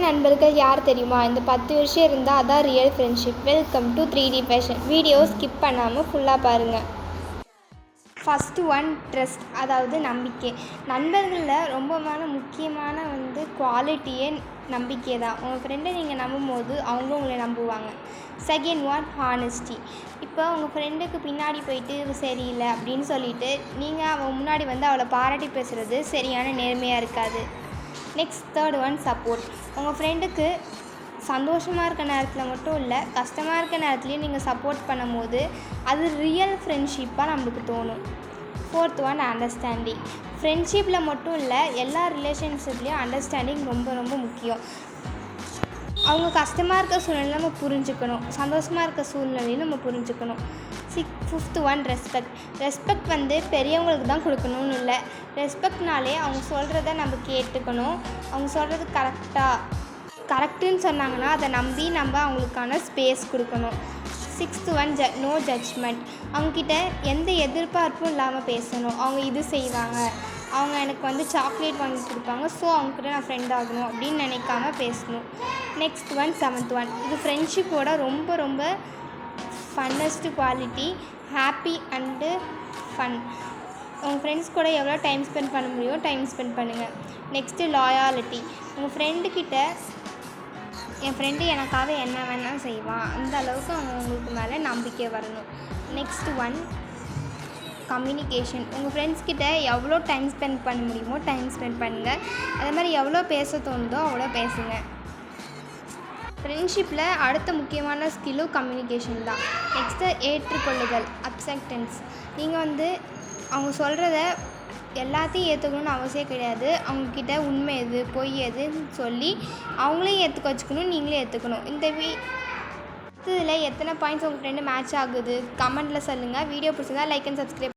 நண்பர்கள் யார் தெரியுமா? இந்த 10 வருஷம் இருந்தால் அதான் real friendship. Welcome to 3D fashion. Video skip பண்ணாமல் ஃபுல்லாக பாருங்கள். ஃபஸ்ட்டு ஒன் ட்ரஸ்ட், அதாவது நம்பிக்கை. நண்பர்களில் ரொம்பமான முக்கியமான குவாலிட்டியே நம்பிக்கை தான். உங்கள் ஃப்ரெண்டை நீங்கள் நம்பும்போது அவங்களும் உங்களை நம்புவாங்க. Second one honesty. இப்போ உங்கள் ஃப்ரெண்டுக்கு பின்னாடி போயிட்டு சரியில்லை அப்படின்னு சொல்லிவிட்டு நீங்கள் அவன் முன்னாடி அவளை பாராட்டி பேசுகிறது சரியான நேர்மையாக இருக்காது. Next third one support. உங்கள் ஃப்ரெண்டுக்கு சந்தோஷமாக இருக்க நேரத்தில் மட்டும் இல்லை, கஷ்டமாக இருக்க நேரத்துலையும் நீங்கள் சப்போர்ட் பண்ணும்போது அது ரியல் ஃப்ரெண்ட்ஷிப்பாக நம்மளுக்கு தோணும். Fourth one understanding. ஃப்ரெண்ட்ஷிப்பில் மட்டும் இல்லை, எல்லா ரிலேஷன்ஷிப்லேயும் அண்டர்ஸ்டாண்டிங் ரொம்ப ரொம்ப முக்கியம். அவங்க கஷ்டமாக இருக்க சூழ்நிலையில் நம்ம புரிஞ்சுக்கணும், சந்தோஷமாக இருக்க சூழ்நிலையும் நம்ம புரிஞ்சுக்கணும். Fifth one respect. ரெஸ்பெக்ட் பெரியவங்களுக்கு தான் கொடுக்கணும்னு இல்லை. ரெஸ்பெக்ட்னாலே அவங்க சொல்கிறத நம்ம கேட்டுக்கணும். அவங்க சொல்கிறது கரெக்டுன்னு சொன்னாங்கன்னா அதை நம்பி நம்ம அவங்களுக்கான ஸ்பேஸ் கொடுக்கணும். Sixth one no judgement. அவங்கக்கிட்ட எந்த எதிர்பார்ப்பும் இல்லாமல் பேசணும். அவங்க இது செய்வாங்க, அவங்க எனக்கு சாக்லேட் வாங்கி கொடுப்பாங்க, ஸோ அவங்கக்கிட்ட நான் ஃப்ரெண்ட் ஆகணும் அப்படின்னு நினைக்காம பேசணும். நெக்ஸ்ட் ஒன் செவன்த் ஒன், இது ஃப்ரெண்ட்ஷிப்போட ரொம்ப ரொம்ப ஃபன்னஸ்ட்டு குவாலிட்டி, ஹாப்பி அண்டு ஃபன். உங்கள் ஃப்ரெண்ட்ஸ் கூட எவ்வளோ டைம் ஸ்பெண்ட் பண்ண முடியுமோ டைம் ஸ்பெண்ட் பண்ணுங்கள். நெக்ஸ்ட்டு லாயாலிட்டி. உங்கள் ஃப்ரெண்டுக்கிட்ட என் ஃப்ரெண்டு எனக்காக என்ன வேணால் செய்வான், அந்த அளவுக்கு உங்களுக்கு மேலே நம்பிக்கை வரணும். Next one communication. உங்கள் ஃப்ரெண்ட்ஸ்கிட்ட எவ்வளோ டைம் ஸ்பெண்ட் பண்ண முடியுமோ டைம் ஸ்பெண்ட் பண்ணுங்கள். அதே மாதிரி எவ்வளோ பேச தோணுதோ அவ்வளோ பேசுங்க. ஃப்ரெண்ட்ஷிப்பில் அடுத்த முக்கியமான ஸ்கில்லும் கம்யூனிகேஷன் தான். நெக்ஸ்ட்டு ஏற்றுக்கொள்ளுதல், அக்செப்டன்ஸ். நீங்கள் அவங்க சொல்கிறத எல்லாத்தையும் ஏற்றுக்கணும்னு அவசியம் கிடையாது. அவங்கக்கிட்ட உண்மை எது பொய் எதுன்னு சொல்லி அவங்களையும் ஏற்றுக்க வச்சுக்கணும், நீங்களே ஏற்றுக்கணும். இந்த இதில் எத்தனை பாயிண்ட்ஸ் உங்கள் ஃப்ரெண்டு மேட்ச் ஆகுது கமெண்ட்டில் சொல்லுங்கள். வீடியோ பிடிச்சிருந்தா லைக் அண்ட் சப்ஸ்கிரைப்.